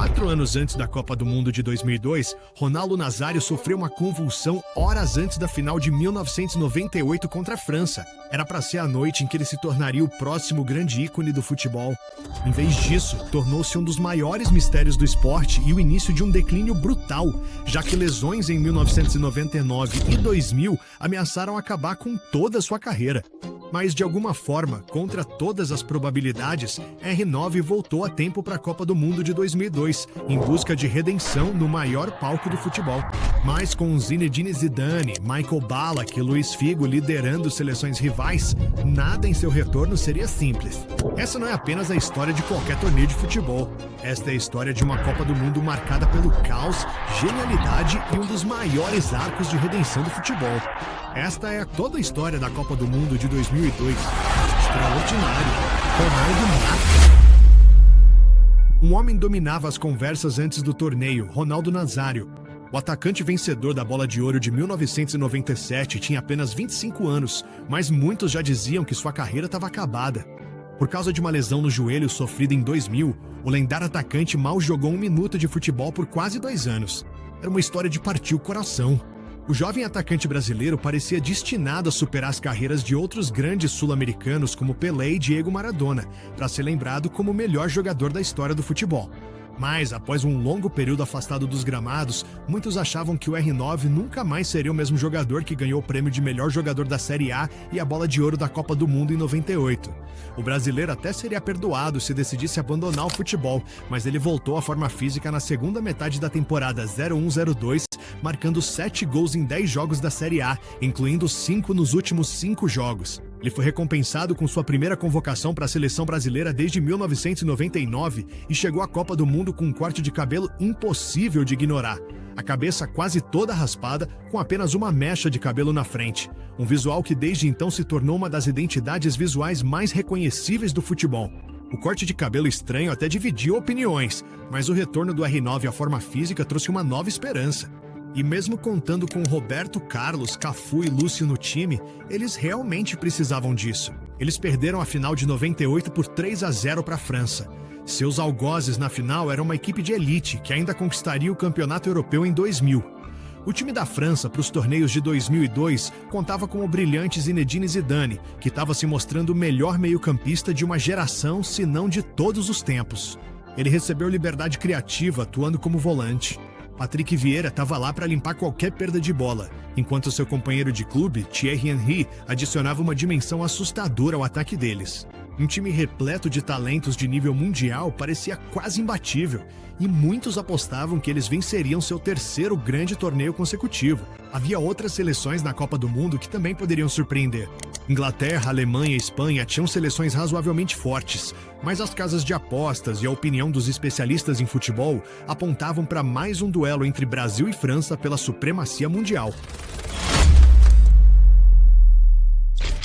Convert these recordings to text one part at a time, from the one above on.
4 anos antes da Copa do Mundo de 2002, Ronaldo Nazário sofreu uma convulsão horas antes da final de 1998 contra a França. Era para ser a noite em que ele se tornaria o próximo grande ícone do futebol. Em vez disso, tornou-se um dos maiores mistérios do esporte e o início de um declínio brutal, já que lesões em 1999 e 2000 ameaçaram acabar com toda a sua carreira. Mas, de alguma forma, contra todas as probabilidades, R9 voltou a tempo para a Copa do Mundo de 2002, em busca de redenção no maior palco do futebol. Mas com Zinedine Zidane, Michael Ballack e Luis Figo liderando seleções rivais, nada em seu retorno seria simples. Essa não é apenas a história de qualquer torneio de futebol. Esta é a história de uma Copa do Mundo marcada pelo caos, genialidade e um dos maiores arcos de redenção do futebol. Esta é toda a história da Copa do Mundo de 2002. Extraordinário. Ronaldo Nazário. Um homem dominava as conversas antes do torneio, Ronaldo Nazário. O atacante vencedor da Bola de Ouro de 1997 tinha apenas 25 anos, mas muitos já diziam que sua carreira estava acabada. Por causa de uma lesão no joelho sofrida em 2000, o lendário atacante mal jogou 1 minuto de futebol por quase 2 anos. Era uma história de partir o coração. O jovem atacante brasileiro parecia destinado a superar as carreiras de outros grandes sul-americanos como Pelé e Diego Maradona, para ser lembrado como o melhor jogador da história do futebol. Mas, após um longo período afastado dos gramados, muitos achavam que o R9 nunca mais seria o mesmo jogador que ganhou o prêmio de melhor jogador da Série A e a Bola de Ouro da Copa do Mundo em 98. O brasileiro até seria perdoado se decidisse abandonar o futebol, mas ele voltou à forma física na segunda metade da temporada 01-02, marcando 7 gols em 10 jogos da Série A, incluindo 5 nos últimos 5 jogos. Ele foi recompensado com sua primeira convocação para a seleção brasileira desde 1999 e chegou à Copa do Mundo com um corte de cabelo impossível de ignorar. A cabeça quase toda raspada, com apenas uma mecha de cabelo na frente. Um visual que desde então se tornou uma das identidades visuais mais reconhecíveis do futebol. O corte de cabelo estranho até dividiu opiniões, mas o retorno do R9 à forma física trouxe uma nova esperança. E mesmo contando com Roberto Carlos, Cafu e Lúcio no time, eles realmente precisavam disso. Eles perderam a final de 98 por 3-0 para a França. Seus algozes na final eram uma equipe de elite, que ainda conquistaria o campeonato europeu em 2000. O time da França para os torneios de 2002 contava com o brilhante Zinedine Zidane, que estava se mostrando o melhor meio-campista de uma geração, se não de todos os tempos. Ele recebeu liberdade criativa atuando como volante. Patrick Vieira estava lá para limpar qualquer perda de bola, enquanto seu companheiro de clube, Thierry Henry, adicionava uma dimensão assustadora ao ataque deles. Um time repleto de talentos de nível mundial parecia quase imbatível, e muitos apostavam que eles venceriam seu terceiro grande torneio consecutivo. Havia outras seleções na Copa do Mundo que também poderiam surpreender. Inglaterra, Alemanha e Espanha tinham seleções razoavelmente fortes, mas as casas de apostas e a opinião dos especialistas em futebol apontavam para mais um duelo entre Brasil e França pela supremacia mundial.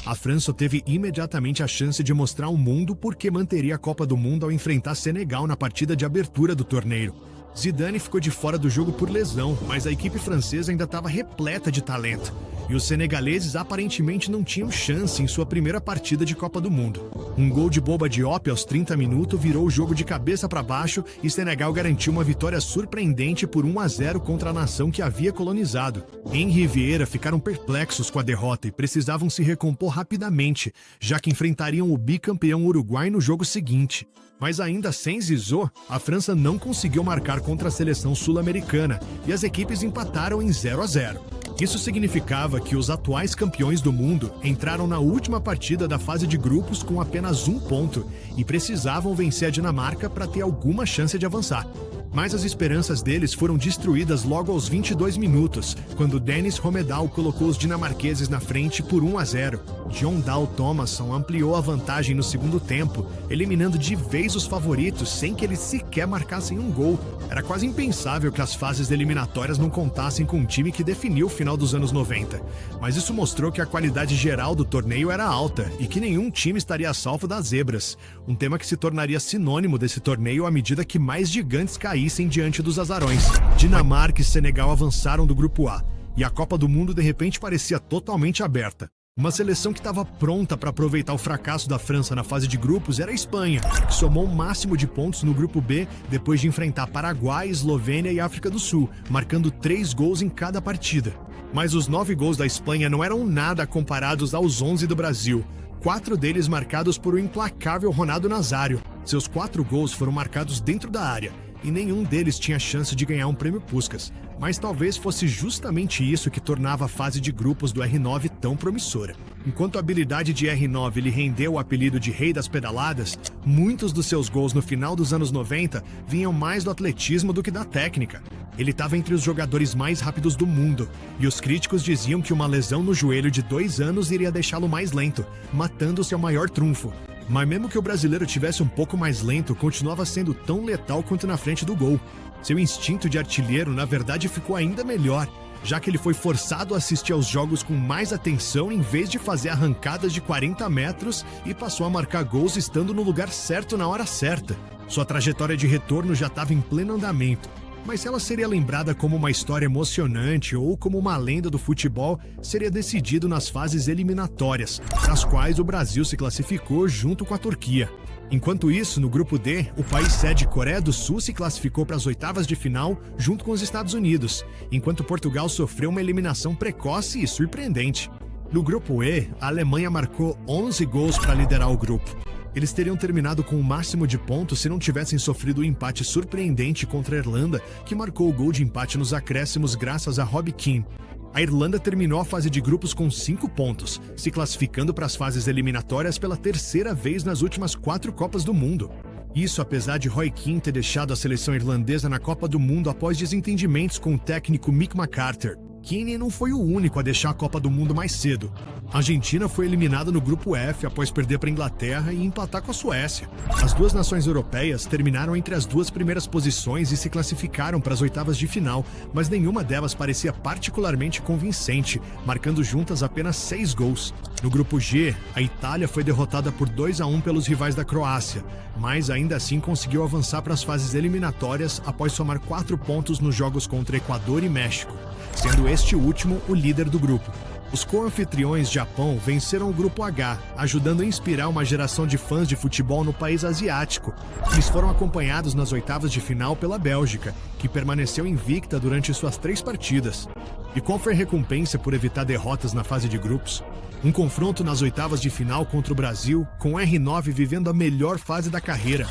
A França teve imediatamente a chance de mostrar ao mundo por que manteria a Copa do Mundo ao enfrentar Senegal na partida de abertura do torneio. Zidane ficou de fora do jogo por lesão, mas a equipe francesa ainda estava repleta de talento. E os senegaleses aparentemente não tinham chance em sua primeira partida de Copa do Mundo. Um gol de Boba Diop aos 30 minutos virou o jogo de cabeça para baixo e Senegal garantiu uma vitória surpreendente por 1-0 contra a nação que havia colonizado. Henry e Vieira ficaram perplexos com a derrota e precisavam se recompor rapidamente, já que enfrentariam o bicampeão uruguai no jogo seguinte. Mas ainda sem Zizou, a França não conseguiu marcar contra a seleção sul-americana e as equipes empataram em 0-0. Isso significava que os atuais campeões do mundo entraram na última partida da fase de grupos com apenas 1 ponto e precisavam vencer a Dinamarca para ter alguma chance de avançar. Mas as esperanças deles foram destruídas logo aos 22 minutos, quando Dennis Romedal colocou os dinamarqueses na frente por 1-0. John Dahl Tomasson ampliou a vantagem no segundo tempo, eliminando de vez os favoritos sem que eles sequer marcassem um gol. Era quase impensável que as fases eliminatórias não contassem com um time que definiu o final dos anos 90. Mas isso mostrou que a qualidade geral do torneio era alta e que nenhum time estaria a salvo das zebras. Um tema que se tornaria sinônimo desse torneio à medida que mais gigantes caíssem diante dos azarões. Dinamarca e Senegal avançaram do grupo A, e a Copa do Mundo de repente parecia totalmente aberta. Uma seleção que estava pronta para aproveitar o fracasso da França na fase de grupos era a Espanha, que somou o máximo de pontos no grupo B depois de enfrentar Paraguai, Eslovênia e África do Sul, marcando 3 gols em cada partida. Mas os 9 gols da Espanha não eram nada comparados aos 11 do Brasil. 4 deles marcados por o implacável Ronaldo Nazário. Seus 4 gols foram marcados dentro da área, e nenhum deles tinha chance de ganhar um prêmio Puskás. Mas talvez fosse justamente isso que tornava a fase de grupos do R9 tão promissora. Enquanto a habilidade de R9 lhe rendeu o apelido de Rei das Pedaladas, muitos dos seus gols no final dos anos 90 vinham mais do atletismo do que da técnica. Ele estava entre os jogadores mais rápidos do mundo, e os críticos diziam que uma lesão no joelho de 2 anos iria deixá-lo mais lento, matando seu maior trunfo. Mas mesmo que o brasileiro tivesse um pouco mais lento, continuava sendo tão letal quanto na frente do gol. Seu instinto de artilheiro, na verdade, ficou ainda melhor, já que ele foi forçado a assistir aos jogos com mais atenção em vez de fazer arrancadas de 40 metros e passou a marcar gols estando no lugar certo na hora certa. Sua trajetória de retorno já estava em pleno andamento. Mas se ela seria lembrada como uma história emocionante ou como uma lenda do futebol, seria decidido nas fases eliminatórias, nas quais o Brasil se classificou junto com a Turquia. Enquanto isso, no grupo D, o país sede Coreia do Sul se classificou para as oitavas de final junto com os Estados Unidos, enquanto Portugal sofreu uma eliminação precoce e surpreendente. No grupo E, a Alemanha marcou 11 gols para liderar o grupo. Eles teriam terminado com o máximo de pontos se não tivessem sofrido um empate surpreendente contra a Irlanda, que marcou o gol de empate nos acréscimos graças a Robbie Keane. A Irlanda terminou a fase de grupos com 5 pontos, se classificando para as fases eliminatórias pela 3ª vez nas últimas 4 Copas do Mundo. Isso apesar de Roy Keane ter deixado a seleção irlandesa na Copa do Mundo após desentendimentos com o técnico Mick McCarthy. Keane não foi o único a deixar a Copa do Mundo mais cedo. A Argentina foi eliminada no grupo F após perder para a Inglaterra e empatar com a Suécia. As 2 nações europeias terminaram entre as 2 primeiras posições e se classificaram para as oitavas de final, mas nenhuma delas parecia particularmente convincente, marcando juntas apenas 6 gols. No grupo G, a Itália foi derrotada por 2-1 pelos rivais da Croácia, mas ainda assim conseguiu avançar para as fases eliminatórias após somar 4 pontos nos jogos contra Equador e México, sendo este último o líder do grupo. Os co-anfitriões Japão venceram o grupo H, ajudando a inspirar uma geração de fãs de futebol no país asiático. Eles foram acompanhados nas oitavas de final pela Bélgica, que permaneceu invicta durante suas 3 partidas. E qual foi a recompensa por evitar derrotas na fase de grupos? Um confronto nas oitavas de final contra o Brasil, com o R9 vivendo a melhor fase da carreira.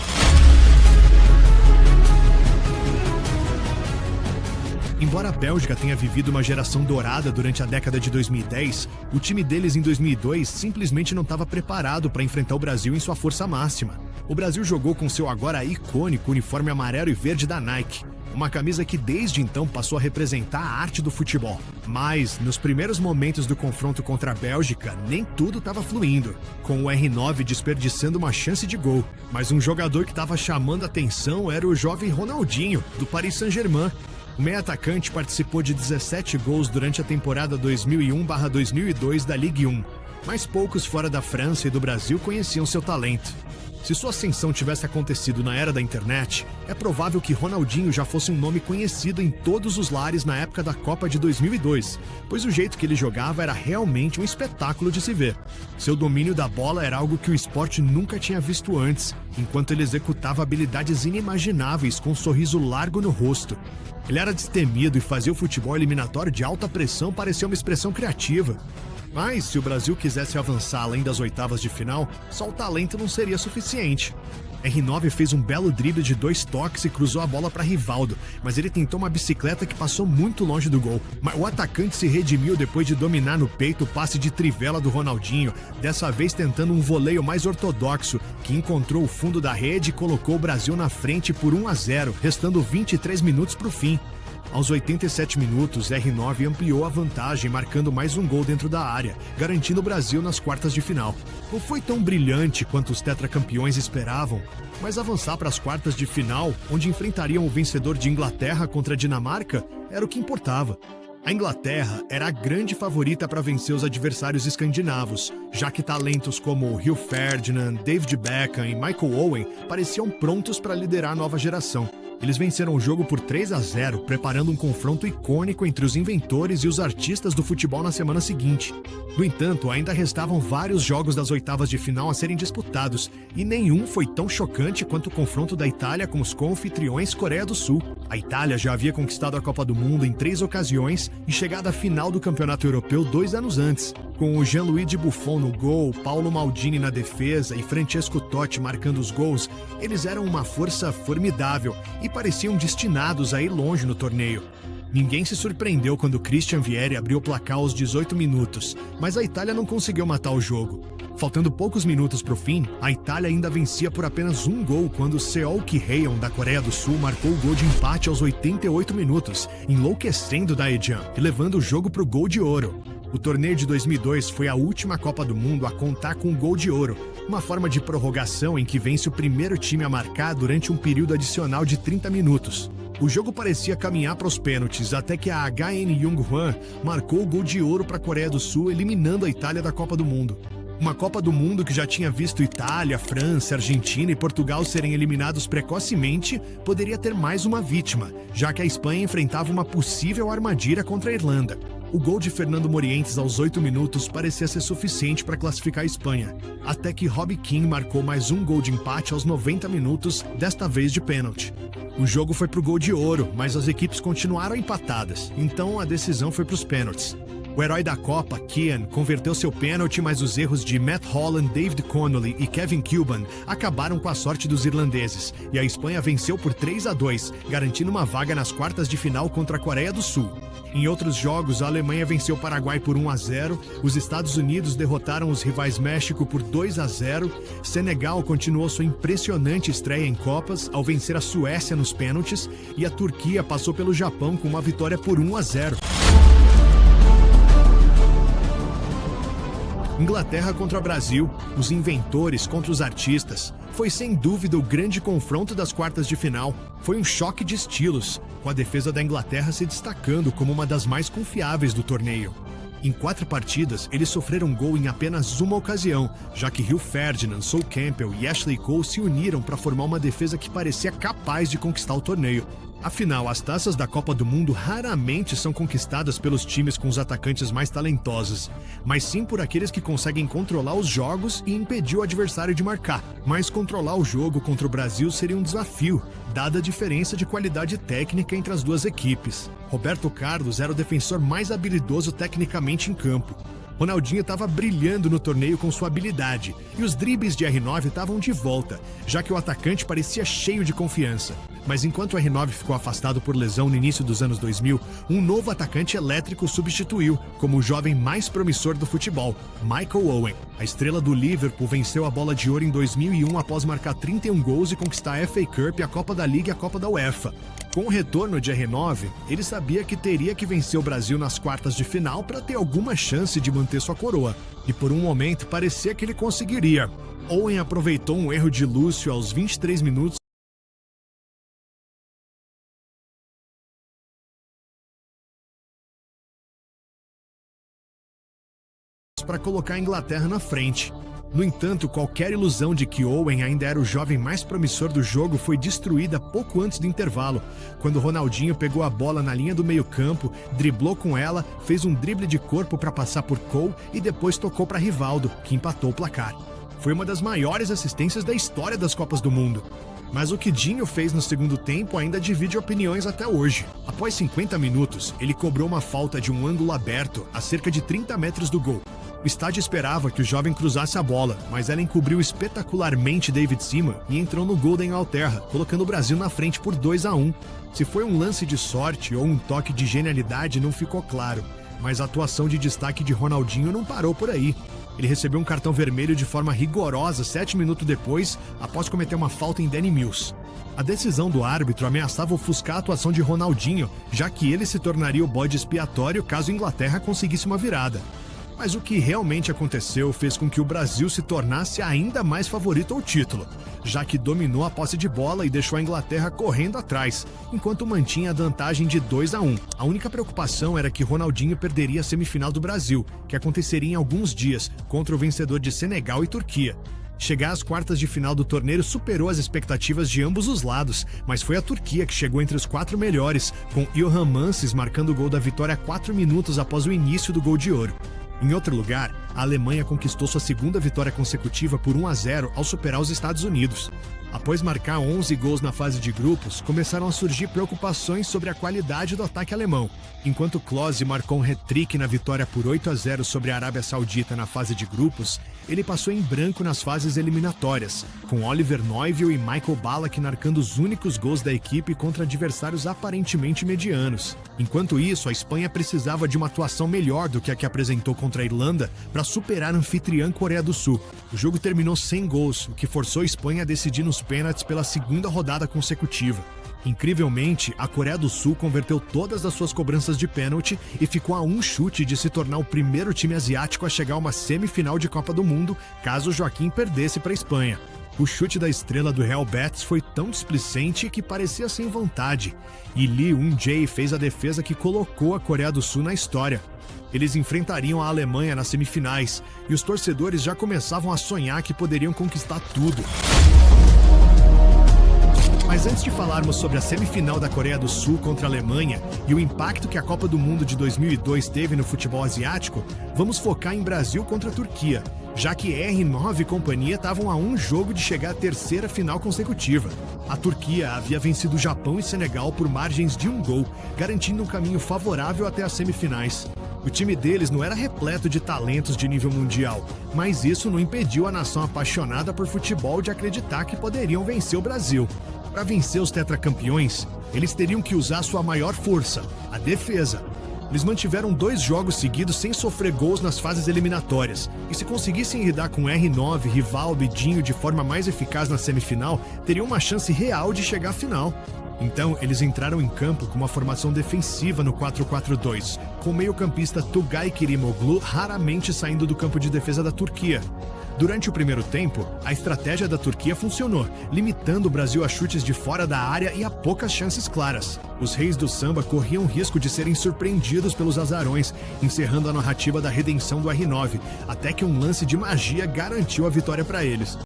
Embora a Bélgica tenha vivido uma geração dourada durante a década de 2010, o time deles em 2002 simplesmente não estava preparado para enfrentar o Brasil em sua força máxima. O Brasil jogou com seu agora icônico uniforme amarelo e verde da Nike, uma camisa que desde então passou a representar a arte do futebol. Mas, nos primeiros momentos do confronto contra a Bélgica, nem tudo estava fluindo, com o R9 desperdiçando uma chance de gol. Mas um jogador que estava chamando a atenção era o jovem Ronaldinho, do Paris Saint-Germain. O meio-atacante participou de 17 gols durante a temporada 2001/2002 da Ligue 1, mas poucos fora da França e do Brasil conheciam seu talento. Se sua ascensão tivesse acontecido na era da internet, é provável que Ronaldinho já fosse um nome conhecido em todos os lares na época da Copa de 2002, pois o jeito que ele jogava era realmente um espetáculo de se ver. Seu domínio da bola era algo que o esporte nunca tinha visto antes, enquanto ele executava habilidades inimagináveis com um sorriso largo no rosto. Ele era destemido e fazia o futebol eliminatório de alta pressão parecer uma expressão criativa. Mas, se o Brasil quisesse avançar além das oitavas de final, só o talento não seria suficiente. R9 fez um belo drible de 2 toques e cruzou a bola para Rivaldo, mas ele tentou uma bicicleta que passou muito longe do gol. Mas o atacante se redimiu depois de dominar no peito o passe de trivela do Ronaldinho, dessa vez tentando um voleio mais ortodoxo, que encontrou o fundo da rede e colocou o Brasil na frente por 1-0, restando 23 minutos para o fim. Aos 87 minutos, R9 ampliou a vantagem, marcando mais um gol dentro da área, garantindo o Brasil nas quartas de final. Não foi tão brilhante quanto os tetracampeões esperavam, mas avançar para as quartas de final, onde enfrentariam o vencedor de Inglaterra contra a Dinamarca, era o que importava. A Inglaterra era a grande favorita para vencer os adversários escandinavos, já que talentos como Rio Ferdinand, David Beckham e Michael Owen pareciam prontos para liderar a nova geração. Eles venceram o jogo por 3-0, preparando um confronto icônico entre os inventores e os artistas do futebol na semana seguinte. No entanto, ainda restavam vários jogos das oitavas de final a serem disputados, e nenhum foi tão chocante quanto o confronto da Itália com os co-anfitriões Coreia do Sul. A Itália já havia conquistado a Copa do Mundo em 3 ocasiões e chegado à final do Campeonato Europeu 2 anos antes. Com o Gianluigi Buffon no gol, Paulo Maldini na defesa e Francesco Totti marcando os gols, eles eram uma força formidável e pareciam destinados a ir longe no torneio. Ninguém se surpreendeu quando Christian Vieri abriu o placar aos 18 minutos, mas a Itália não conseguiu matar o jogo. Faltando poucos minutos para o fim, a Itália ainda vencia por apenas um gol quando Seo Ki-haeon, da Coreia do Sul, marcou o gol de empate aos 88 minutos, enlouquecendo Daejeon e levando o jogo para o gol de ouro. O torneio de 2002 foi a última Copa do Mundo a contar com o gol de ouro, uma forma de prorrogação em que vence o primeiro time a marcar durante um período adicional de 30 minutos. O jogo parecia caminhar para os pênaltis até que a HN Young-hwan marcou o gol de ouro para a Coreia do Sul, eliminando a Itália da Copa do Mundo. Uma Copa do Mundo que já tinha visto Itália, França, Argentina e Portugal serem eliminados precocemente poderia ter mais uma vítima, já que a Espanha enfrentava uma possível armadilha contra a Irlanda. O gol de Fernando Morientes aos 8 minutos parecia ser suficiente para classificar a Espanha, até que Robbie Keane marcou mais um gol de empate aos 90 minutos, desta vez de pênalti. O jogo foi para o gol de ouro, mas as equipes continuaram empatadas, então a decisão foi para os pênaltis. O herói da Copa, Keane, converteu seu pênalti, mas os erros de Matt Holland, David Connolly e Kevin Kilban acabaram com a sorte dos irlandeses, e a Espanha venceu por 3-2, garantindo uma vaga nas quartas de final contra a Coreia do Sul. Em outros jogos, a Alemanha venceu o Paraguai por 1-0, os Estados Unidos derrotaram os rivais México por 2-0, Senegal continuou sua impressionante estreia em Copas ao vencer a Suécia nos pênaltis, e a Turquia passou pelo Japão com uma vitória por 1-0. Inglaterra contra o Brasil, os inventores contra os artistas. Foi sem dúvida o grande confronto das quartas de final. Foi um choque de estilos, com a defesa da Inglaterra se destacando como uma das mais confiáveis do torneio. Em 4 partidas, eles sofreram gol em apenas uma ocasião, já que Rio Ferdinand, Sol Campbell e Ashley Cole se uniram para formar uma defesa que parecia capaz de conquistar o torneio. Afinal, as taças da Copa do Mundo raramente são conquistadas pelos times com os atacantes mais talentosos, mas sim por aqueles que conseguem controlar os jogos e impedir o adversário de marcar. Mas controlar o jogo contra o Brasil seria um desafio, dada a diferença de qualidade técnica entre as duas equipes. Roberto Carlos era o defensor mais habilidoso tecnicamente em campo. Ronaldinho estava brilhando no torneio com sua habilidade, e os dribles de R9 estavam de volta, já que o atacante parecia cheio de confiança. Mas enquanto o R9 ficou afastado por lesão no início dos anos 2000, um novo atacante elétrico o substituiu, como o jovem mais promissor do futebol, Michael Owen. A estrela do Liverpool venceu a Bola de Ouro em 2001 após marcar 31 gols e conquistar a FA Cup, a Copa da Liga e a Copa da UEFA. Com o retorno de R9, ele sabia que teria que vencer o Brasil nas quartas de final para ter alguma chance de manter sua coroa. E por um momento parecia que ele conseguiria. Owen aproveitou um erro de Lúcio aos 23 minutos para colocar a Inglaterra na frente. No entanto, qualquer ilusão de que Owen ainda era o jovem mais promissor do jogo foi destruída pouco antes do intervalo, quando Ronaldinho pegou a bola na linha do meio-campo, driblou com ela, fez um drible de corpo para passar por Cole e depois tocou para Rivaldo, que empatou o placar. Foi uma das maiores assistências da história das Copas do Mundo. Mas o que Dinho fez no segundo tempo ainda divide opiniões até hoje. Após 50 minutos, ele cobrou uma falta de um ângulo aberto a cerca de 30 metros do gol. O estádio esperava que o jovem cruzasse a bola, mas ela encobriu espetacularmente David Seaman e entrou no gol da Inglaterra, colocando o Brasil na frente por 2-1. Se foi um lance de sorte ou um toque de genialidade não ficou claro, mas a atuação de destaque de Ronaldinho não parou por aí. Ele recebeu um cartão vermelho de forma rigorosa 7 minutos depois, após cometer uma falta em Danny Mills. A decisão do árbitro ameaçava ofuscar a atuação de Ronaldinho, já que ele se tornaria o bode expiatório caso a Inglaterra conseguisse uma virada. Mas o que realmente aconteceu fez com que o Brasil se tornasse ainda mais favorito ao título, já que dominou a posse de bola e deixou a Inglaterra correndo atrás, enquanto mantinha a vantagem de 2-1. A única preocupação era que Ronaldinho perderia a semifinal do Brasil, que aconteceria em alguns dias, contra o vencedor de Senegal e Turquia. Chegar às quartas de final do torneio superou as expectativas de ambos os lados, mas foi a Turquia que chegou entre os 4 melhores, com Ilhan Mansız marcando o gol da vitória 4 minutos após o início do gol de ouro. Em outro lugar, a Alemanha conquistou sua segunda vitória consecutiva por 1-0 ao superar os Estados Unidos. Após marcar 11 gols na fase de grupos, começaram a surgir preocupações sobre a qualidade do ataque alemão. Enquanto Klose marcou um hat-trick na vitória por 8-0 sobre a Arábia Saudita na fase de grupos, ele passou em branco nas fases eliminatórias, com Oliver Neuville e Michael Ballack marcando os únicos gols da equipe contra adversários aparentemente medianos. Enquanto isso, a Espanha precisava de uma atuação melhor do que a que apresentou contra a Irlanda para superar a anfitriã Coreia do Sul. O jogo terminou sem gols, o que forçou a Espanha a decidir nos pênaltis pela segunda rodada consecutiva. Incrivelmente, a Coreia do Sul converteu todas as suas cobranças de pênalti e ficou a um chute de se tornar o primeiro time asiático a chegar a uma semifinal de Copa do Mundo, caso Joaquim perdesse para a Espanha. O chute da estrela do Real Betis foi tão displicente que parecia sem vontade, e Lee Un-jae fez a defesa que colocou a Coreia do Sul na história. Eles enfrentariam a Alemanha nas semifinais, e os torcedores já começavam a sonhar que poderiam conquistar tudo. Mas antes de falarmos sobre a semifinal da Coreia do Sul contra a Alemanha e o impacto que a Copa do Mundo de 2002 teve no futebol asiático, vamos focar em Brasil contra a Turquia, já que R9 e companhia estavam a um jogo de chegar à terceira final consecutiva. A Turquia havia vencido o Japão e Senegal por margens de 1 gol, garantindo um caminho favorável até as semifinais. O time deles não era repleto de talentos de nível mundial, mas isso não impediu a nação apaixonada por futebol de acreditar que poderiam vencer o Brasil. Para vencer os tetracampeões, eles teriam que usar sua maior força, a defesa. Eles mantiveram 2 jogos seguidos sem sofrer gols nas fases eliminatórias, e se conseguissem lidar com R9, Rivaldo e Dinho de forma mais eficaz na semifinal, teriam uma chance real de chegar à final. Então, eles entraram em campo com uma formação defensiva no 4-4-2, com o meio-campista Tugay Kirimoglu raramente saindo do campo de defesa da Turquia. Durante o primeiro tempo, a estratégia da Turquia funcionou, limitando o Brasil a chutes de fora da área e a poucas chances claras. Os reis do samba corriam o risco de serem surpreendidos pelos azarões, encerrando a narrativa da redenção do R9, até que um lance de magia garantiu a vitória para eles.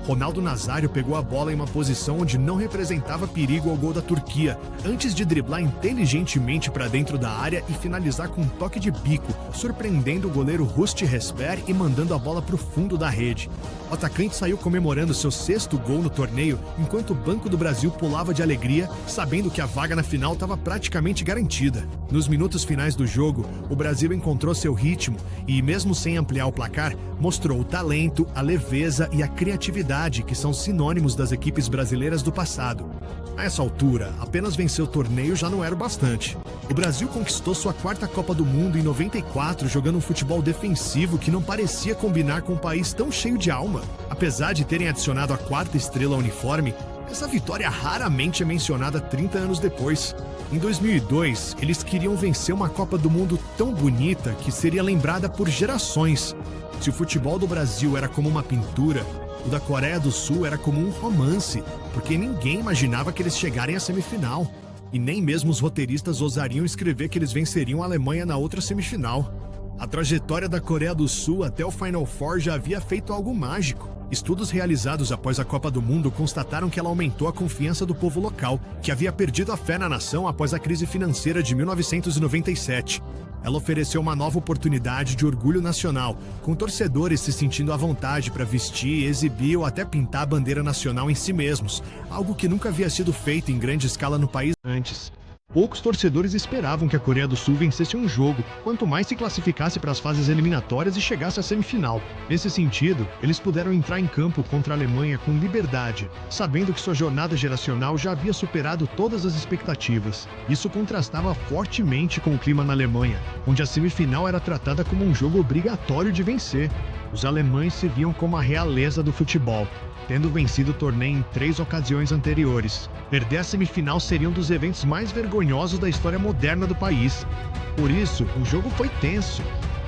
Ronaldo Nazário pegou a bola em uma posição onde não representava perigo ao gol da Turquia, antes de driblar inteligentemente para dentro da área e finalizar com um toque de bico, surpreendendo o goleiro Rusti Resper e mandando a bola para o fundo da rede. O atacante saiu comemorando seu 6º gol no torneio, enquanto o Banco do Brasil pulava de alegria, sabendo que a vaga na final estava praticamente garantida. Nos minutos finais do jogo, o Brasil encontrou seu ritmo e, mesmo sem ampliar o placar, mostrou o talento, a leveza e a criatividade que são sinônimos das equipes brasileiras do passado. A essa altura, apenas vencer o torneio já não era o bastante. O Brasil conquistou sua 4ª Copa do Mundo em 94 jogando um futebol defensivo que não parecia combinar com um país tão cheio de alma. Apesar de terem adicionado a 4ª estrela ao uniforme, essa vitória raramente é mencionada 30 anos depois. Em 2002, eles queriam vencer uma Copa do Mundo tão bonita que seria lembrada por gerações. Se o futebol do Brasil era como uma pintura, o da Coreia do Sul era como um romance, porque ninguém imaginava que eles chegarem à semifinal. E nem mesmo os roteiristas ousariam escrever que eles venceriam a Alemanha na outra semifinal. A trajetória da Coreia do Sul até o Final Four já havia feito algo mágico. Estudos realizados após a Copa do Mundo constataram que ela aumentou a confiança do povo local, que havia perdido a fé na nação após a crise financeira de 1997. Ela ofereceu uma nova oportunidade de orgulho nacional, com torcedores se sentindo à vontade para vestir, exibir ou até pintar a bandeira nacional em si mesmos, algo que nunca havia sido feito em grande escala no país antes. Poucos torcedores esperavam que a Coreia do Sul vencesse um jogo, quanto mais se classificasse para as fases eliminatórias e chegasse à semifinal. Nesse sentido, eles puderam entrar em campo contra a Alemanha com liberdade, sabendo que sua jornada geracional já havia superado todas as expectativas. Isso contrastava fortemente com o clima na Alemanha, onde a semifinal era tratada como um jogo obrigatório de vencer. Os alemães se viam como a realeza do futebol, tendo vencido o torneio em 3 ocasiões anteriores. Perder a semifinal seria um dos eventos mais vergonhosos da história moderna do país. Por isso, o jogo foi tenso.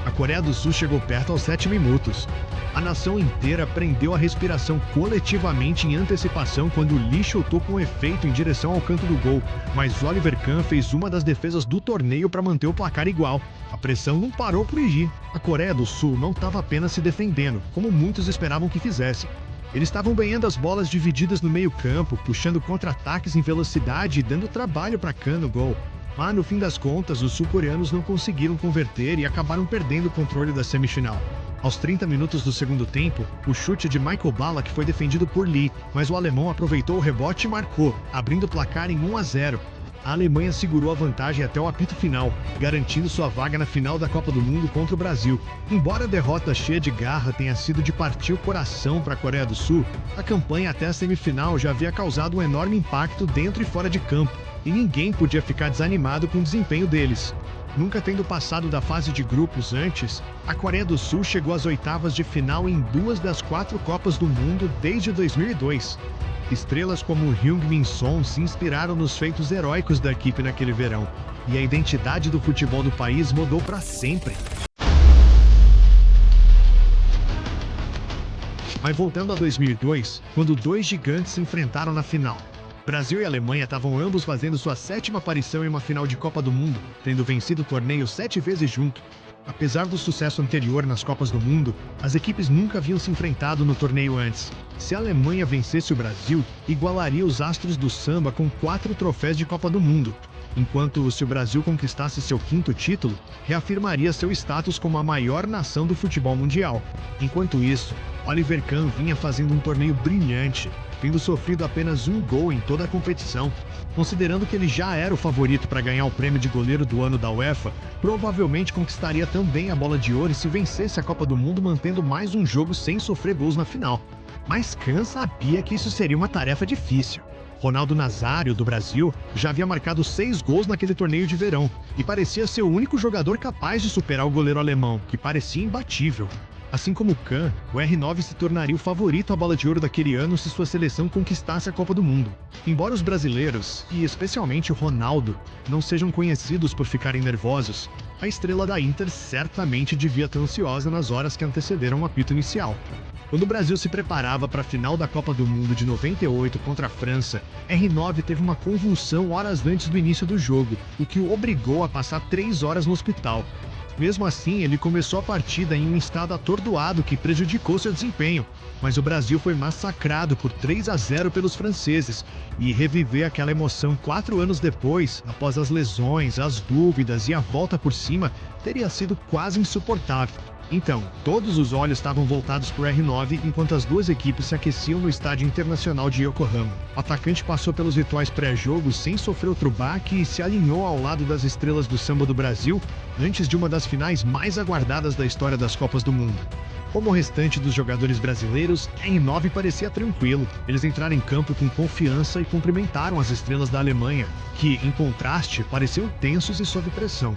A Coreia do Sul chegou perto aos 7 minutos. A nação inteira prendeu a respiração coletivamente em antecipação quando Lee chutou com efeito em direção ao canto do gol, mas Oliver Kahn fez uma das defesas do torneio para manter o placar igual. A pressão não parou por ir. A Coreia do Sul não estava apenas se defendendo, como muitos esperavam que fizesse. Eles estavam ganhando as bolas divididas no meio-campo, puxando contra-ataques em velocidade e dando trabalho para Kahn no gol. Mas, no fim das contas, os sul-coreanos não conseguiram converter e acabaram perdendo o controle da semifinal. Aos 30 minutos do segundo tempo, o chute de Michael Ballack foi defendido por Lee, mas o alemão aproveitou o rebote e marcou, abrindo o placar em 1-0. A Alemanha segurou a vantagem até o apito final, garantindo sua vaga na final da Copa do Mundo contra o Brasil. Embora a derrota cheia de garra tenha sido de partir o coração para a Coreia do Sul, a campanha até a semifinal já havia causado um enorme impacto dentro e fora de campo, e ninguém podia ficar desanimado com o desempenho deles. Nunca tendo passado da fase de grupos antes, a Coreia do Sul chegou às oitavas de final em 2 das 4 Copas do Mundo desde 2002. Estrelas como Heung-min Son se inspiraram nos feitos heróicos da equipe naquele verão, e a identidade do futebol do país mudou para sempre. Mas voltando a 2002, quando dois gigantes se enfrentaram na final. Brasil e Alemanha estavam ambos fazendo sua 7ª aparição em uma final de Copa do Mundo, tendo vencido o torneio 7 vezes junto. Apesar do sucesso anterior nas Copas do Mundo, as equipes nunca haviam se enfrentado no torneio antes. Se a Alemanha vencesse o Brasil, igualaria os astros do samba com 4 troféus de Copa do Mundo, enquanto se o Brasil conquistasse seu 5º título, reafirmaria seu status como a maior nação do futebol mundial. Enquanto isso, Oliver Kahn vinha fazendo um torneio brilhante, tendo sofrido apenas um gol em toda a competição. Considerando que ele já era o favorito para ganhar o prêmio de goleiro do ano da UEFA, provavelmente conquistaria também a bola de ouro e se vencesse a Copa do Mundo mantendo mais um jogo sem sofrer gols na final. Mas Kahn sabia que isso seria uma tarefa difícil. Ronaldo Nazário, do Brasil, já havia marcado 6 gols naquele torneio de verão e parecia ser o único jogador capaz de superar o goleiro alemão, que parecia imbatível. Assim como Kahn, o R9 se tornaria o favorito à bola de ouro daquele ano se sua seleção conquistasse a Copa do Mundo. Embora os brasileiros, e especialmente o Ronaldo, não sejam conhecidos por ficarem nervosos, a estrela da Inter certamente devia estar ansiosa nas horas que antecederam o apito inicial. Quando o Brasil se preparava para a final da Copa do Mundo de 98 contra a França, R9 teve uma convulsão horas antes do início do jogo, o que o obrigou a passar 3 horas no hospital. Mesmo assim, ele começou a partida em um estado atordoado que prejudicou seu desempenho, mas o Brasil foi massacrado por 3-0 pelos franceses, e reviver aquela emoção 4 anos depois, após as lesões, as dúvidas e a volta por cima, teria sido quase insuportável. Então, todos os olhos estavam voltados para o R9 enquanto as duas equipes se aqueciam no Estádio Internacional de Yokohama. O atacante passou pelos rituais pré-jogo sem sofrer outro baque e se alinhou ao lado das estrelas do samba do Brasil antes de uma das finais mais aguardadas da história das Copas do Mundo. Como o restante dos jogadores brasileiros, R9 parecia tranquilo. Eles entraram em campo com confiança e cumprimentaram as estrelas da Alemanha, que, em contraste, pareciam tensos e sob pressão.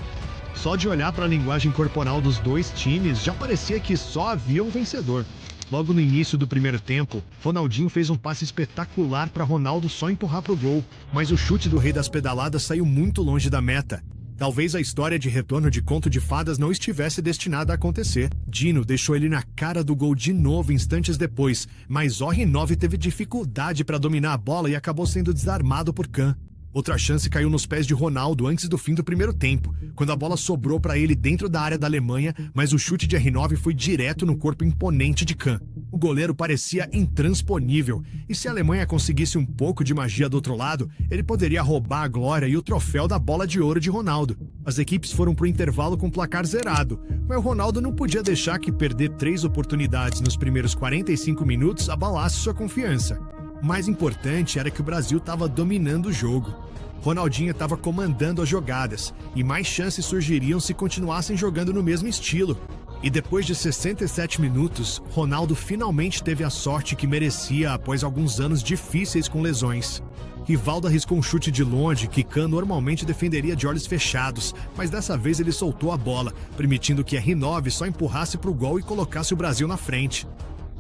Só de olhar para a linguagem corporal dos dois times, já parecia que só havia um vencedor. Logo no início do primeiro tempo, Ronaldinho fez um passe espetacular para Ronaldo só empurrar pro gol, mas o chute do rei das pedaladas saiu muito longe da meta. Talvez a história de retorno de conto de fadas não estivesse destinada a acontecer. Dino deixou ele na cara do gol de novo instantes depois, mas R9 teve dificuldade para dominar a bola e acabou sendo desarmado por Kahn. Outra chance caiu nos pés de Ronaldo antes do fim do primeiro tempo, quando a bola sobrou para ele dentro da área da Alemanha, mas o chute de R9 foi direto no corpo imponente de Kahn. O goleiro parecia intransponível, e se a Alemanha conseguisse um pouco de magia do outro lado, ele poderia roubar a glória e o troféu da bola de ouro de Ronaldo. As equipes foram para o intervalo com o placar zerado, mas o Ronaldo não podia deixar que perder 3 oportunidades nos primeiros 45 minutos abalasse sua confiança. O mais importante era que o Brasil estava dominando o jogo. Ronaldinho estava comandando as jogadas, e mais chances surgiriam se continuassem jogando no mesmo estilo. E depois de 67 minutos, Ronaldo finalmente teve a sorte que merecia após alguns anos difíceis com lesões. Rivaldo arriscou um chute de longe que Kahn normalmente defenderia de olhos fechados, mas dessa vez ele soltou a bola, permitindo que R9 só empurrasse para o gol e colocasse o Brasil na frente.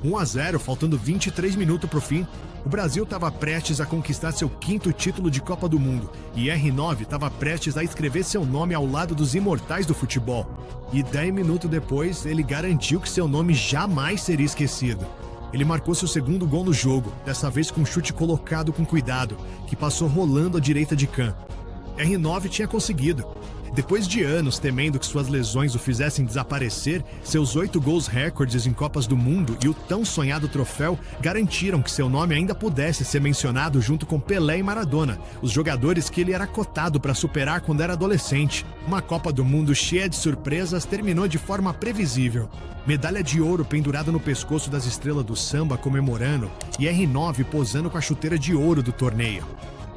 1-0, faltando 23 minutos para o fim, o Brasil estava prestes a conquistar seu 5º título de Copa do Mundo e R9 estava prestes a escrever seu nome ao lado dos imortais do futebol. E 10 minutos depois, ele garantiu que seu nome jamais seria esquecido. Ele marcou seu 2º gol no jogo, dessa vez com um chute colocado com cuidado, que passou rolando à direita de Kahn. R9 tinha conseguido. Depois de anos temendo que suas lesões o fizessem desaparecer, seus 8 gols recordes em Copas do Mundo e o tão sonhado troféu garantiram que seu nome ainda pudesse ser mencionado junto com Pelé e Maradona, os jogadores que ele era cotado para superar quando era adolescente. Uma Copa do Mundo cheia de surpresas terminou de forma previsível. Medalha de ouro pendurada no pescoço das estrelas do samba comemorando e R9 posando com a chuteira de ouro do torneio.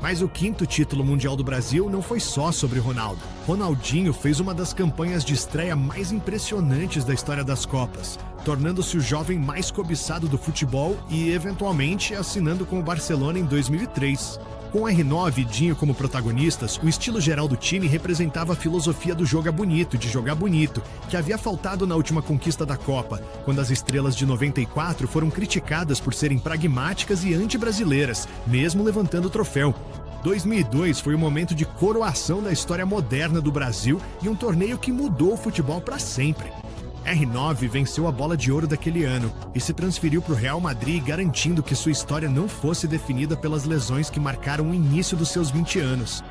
Mas o 5º título mundial do Brasil não foi só sobre Ronaldo. Ronaldinho fez uma das campanhas de estreia mais impressionantes da história das Copas, tornando-se o jovem mais cobiçado do futebol e, eventualmente, assinando com o Barcelona em 2003. Com R9 e Dinho como protagonistas, o estilo geral do time representava a filosofia do joga bonito, de jogar bonito, que havia faltado na última conquista da Copa, quando as estrelas de 94 foram criticadas por serem pragmáticas e anti-brasileiras, mesmo levantando o troféu. 2002 foi o momento de coroação da história moderna do Brasil e um torneio que mudou o futebol para sempre. R9 venceu a bola de ouro daquele ano e se transferiu para o Real Madrid, garantindo que sua história não fosse definida pelas lesões que marcaram o início dos seus 20 anos.